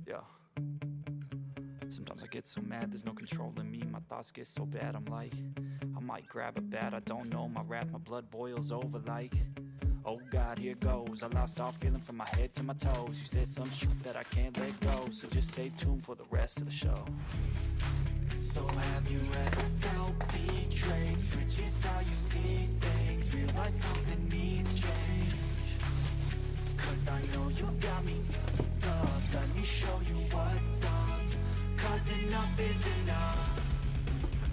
Yeah. Sometimes I get so mad, there's no controlling me. My thoughts get so bad, I'm like, I might grab a bat, I don't know. My wrath, my blood boils over like, oh God, here goes. I lost all feeling from my head to my toes. You said some shit that I can't let go, so just stay tuned for the rest of the show. So have you ever felt betrayed? Switches how you see things, realize something needs change. Cause I know you got me f***ed up. Let me show you what's up, cause enough is enough.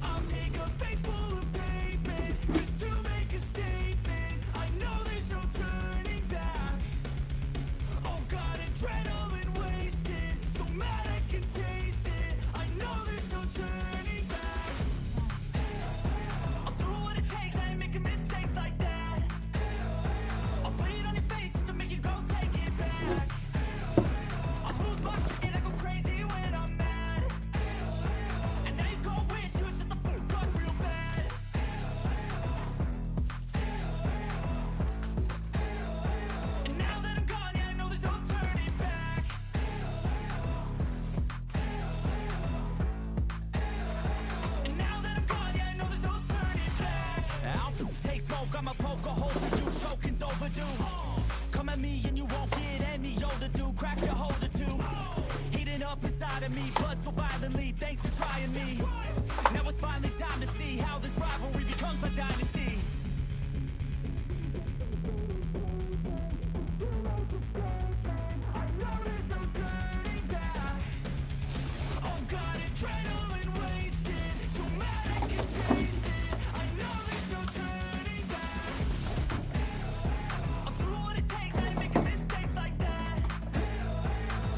I'll take a face full of pavement just to make a statement. I know there's no turning back. Oh God, adrenaline wasted, so mad I can taste it. I know there's no turning back. I'll do what it takes, I ain't making mistakes like that. I'll bleed on your face to make you go take it back. I'll lose my shit and I go crazy when I'm mad. And now you go wish you would shut the fuck up real bad. And now that I'm gone, yeah, I know there's no turning back. And now that I'm gone, yeah, I know there's no turning back. I'll take smoke, I'ma poke a hole for you, choking's overdue. Come at me and you won't get any older, dude. Crack your holder too. Heating up inside of me, blood so violently, thanks for trying me. Now it's finally time to see how this rivalry becomes my dynasty. Oh God, adrenaline wasted, so mad I can taste it. I know there's no turning back. I'll do what it takes, I ain't making mistakes like that.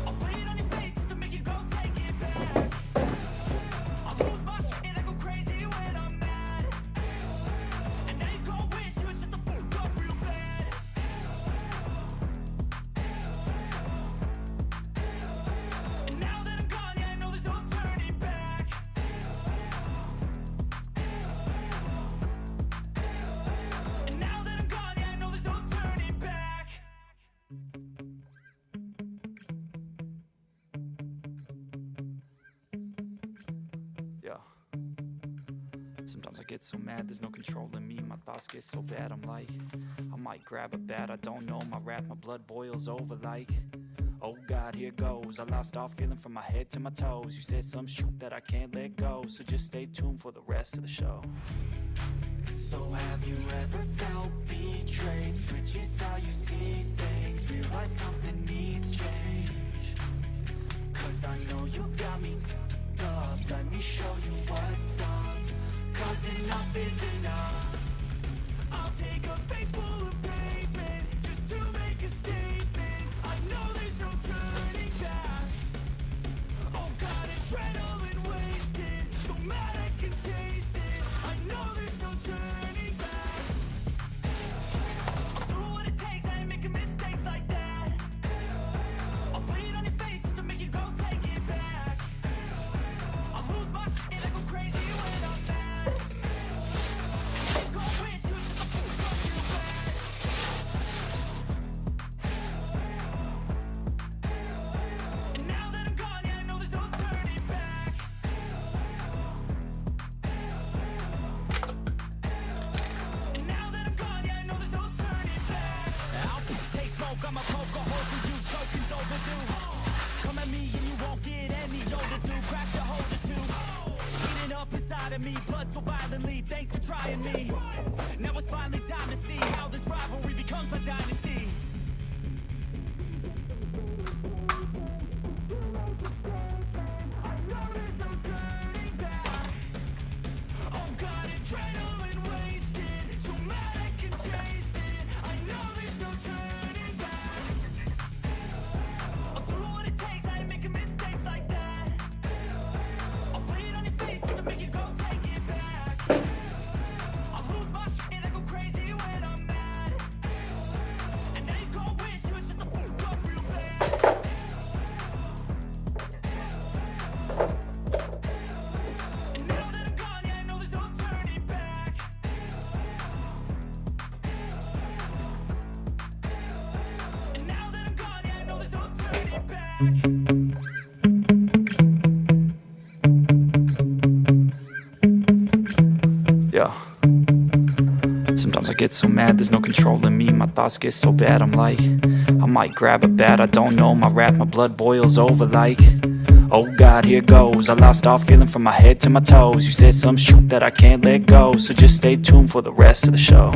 I'll bleed on your face to make you go take it back. I'll lose my shit and I go crazy when I'm mad. And now you go wish you would shut the fuck up real bad. And now that I'm gone, yeah, I know there's no turning back. And now that I'm gone, yeah, I know there's no turning back. Yeah. Sometimes I get so mad, there's no controlling me. My thoughts get so bad, I'm like, I might grab a bat, I don't know. My wrath, my blood boils over like, oh God, here goes. I lost all feeling from my head to my toes. You said some shit that I can't let go, so just stay tuned for the rest of the show. So have you ever felt betrayed? Switches how you see things, realize something needs change. Cause I know you got me f***ed up. Let me show you what's up, cause enough is enough. I'll take a face full of pavement just to make a statement. I know there's no turning back. Oh God, adrenaline wasted, so mad I can taste it. I know there's no turning back. I'll do what it takes, I ain't making mistakes like that. I'll bleed on your face to make you go take it back. I'll lose my shit and I go crazy when I'm mad. And now you go wish you would shut the fuck up real bad. And now that I'm gone, yeah, I know there's no turning back. And now that I'm gone, yeah, I know there's no turning back. I'll take smoke, I'ma poke a hole for you, choking's overdue. Come at me and you won't get any older, dude. Crack your holder too. Heating up inside of me, blood so violently, thanks for trying me. Now it's finally time to see how this rivalry becomes my dynasty. Oh God, adrenaline wasted, so mad I can taste it. I know there's no turning back. I'll do what it takes, I ain't making mistakes like that. I'll bleed on your face to make you go take it back. I'll lose my shit and I go crazy when I'm mad. And now you go wish you would shut the fuck up real bad. Yeah. Sometimes I get so mad, there's no controlling me. My thoughts get so bad, I'm like, I might grab a bat, I don't know. My wrath, my blood boils over like, oh God, here goes. I lost all feeling from my head to my toes. You said some shit that I can't let go, so just stay tuned for the rest of the show.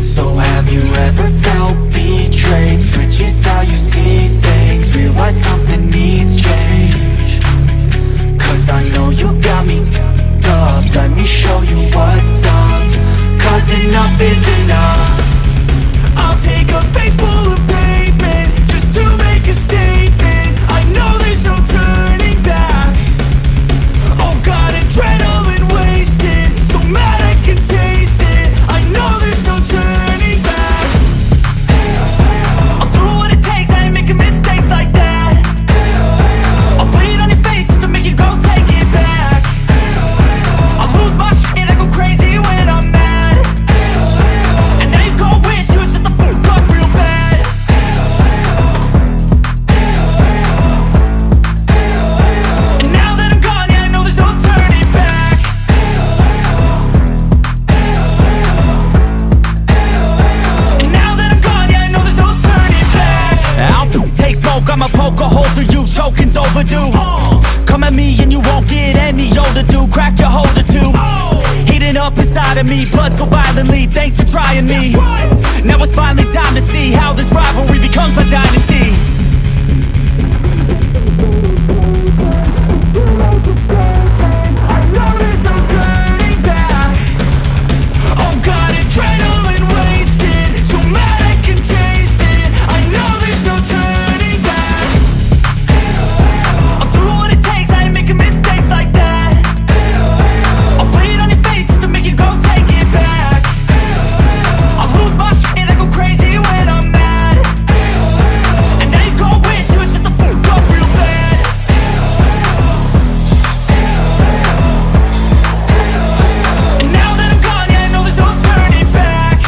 So have you ever felt betrayed? Switches how you see things, realize something needs change. Cause I know you got me f***ed up. Let me show you what's up. Cause enough is enough. I'll take a face full of pavement just to make a statement. I know there's no turning back. Oh God, adrenaline wasted, so mad I can taste it. I know there's no turning back. I'll do what it takes, I ain't making mistakes like that. I'll bleed on your face to make you go take it back. I'll lose my shit, I go crazy when I'm mad. And now you go wish you would shut the fuck up real bad. And now that I'm gone, yeah, I know there's no turning back. And now that I'm gone, yeah, I know there's no turning back. I'll take smoke, I'ma poke a hole through you, choking's overdue. Come at me and you won't get any older, dude. Crack your holder too. Heating up inside of me, blood so violently. Thanks for trying me. Now it's finally time to see how this rivalry becomes my dynasty. I know there's no turning back. Oh God, adrenaline wasted, so mad I can taste it. I know there's no turning back. I'll do what it takes, I ain't making mistakes like that. I'll bleed on your face to make you go take it back. I'll lose my shit, I go crazy when I'm mad. And now you go wish you would shut the fuck up real bad. And now that I'm gone, yeah, I know there's no turning back.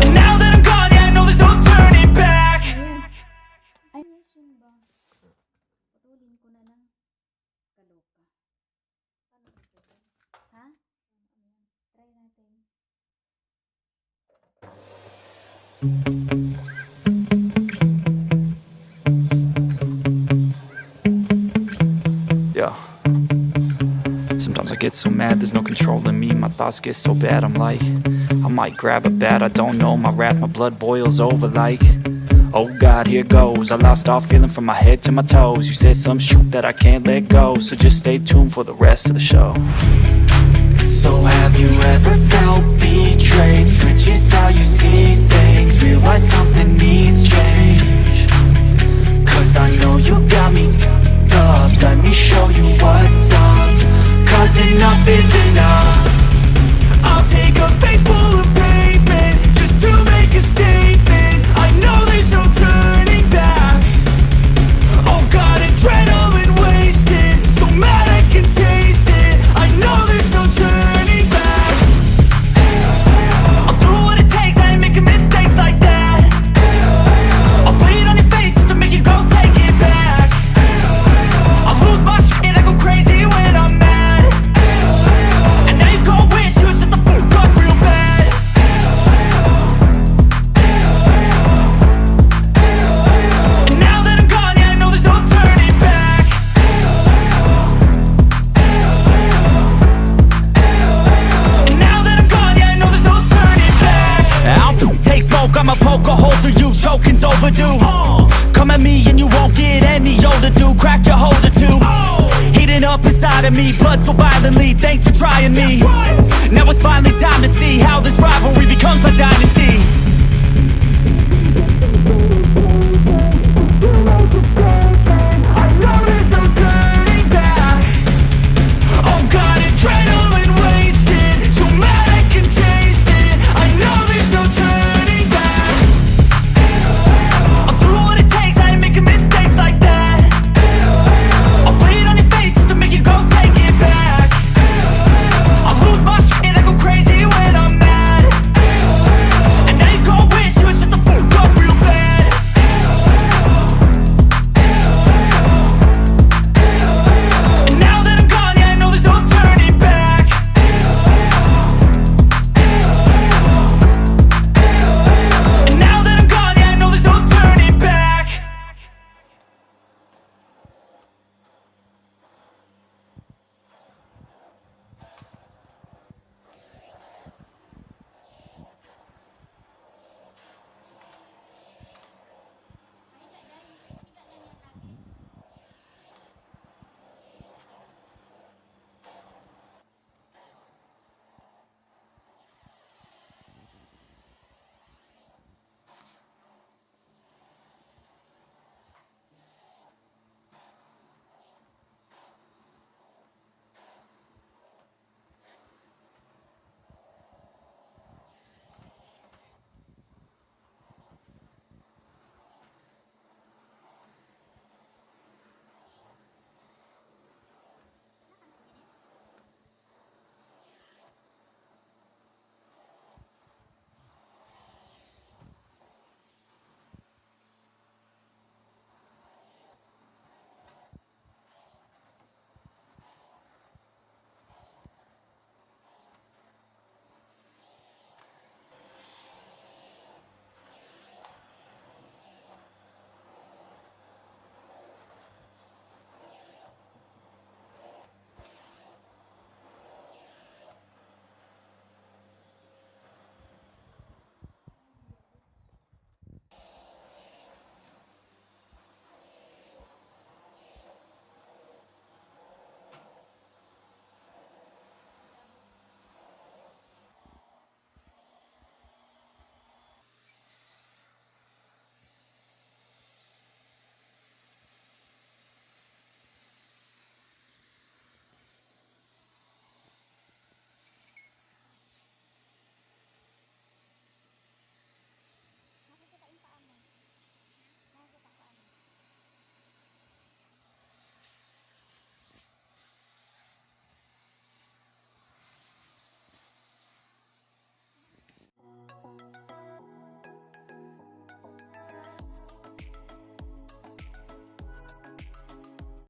And now that I'm gone, yeah, I know there's no turning back. Ay, yes, yun ba? Putulin ko na lang. Kaloka. Paano ito? Ha? Try natin. Yeah. Sometimes I get so mad, there's no controlling me. My thoughts get so bad, I'm like, I might grab a bat, I don't know. My wrath, my blood boils over like, oh God, here goes. I lost all feeling from my head to my toes. You said some shit that I can't let go, so just stay tuned for the rest of the show. So have you ever felt betrayed? Switches how you see things, realize something needs change. Cause I know you got me f***ed up. Let me show you what's up. Cause enough is enough. I'll take a face full of pavement just to make a statement. I know there's no turning back. Oh God, adrenaline wasted, so mad I can taste it. I know there's no turning back. I'll do what it takes, I ain't making mistakes like that. I'll bleed on your face to make you go take it back. I'll lose my shit, I go crazy when I'm mad. And now you go wish you would shut the fuck up real bad. And now that I'm gone, yeah, I know there's no turning back. And now that I'm gone, yeah, I know there's no turning back. I'll take smoke, I'ma poke a hole through you, choking's overdue. Come at me and you won't get any older, dude. Crack your holder too. Heating up inside of me, blood so violently. Thanks for trying me. Now it's finally time to see how this rivalry becomes my dynasty.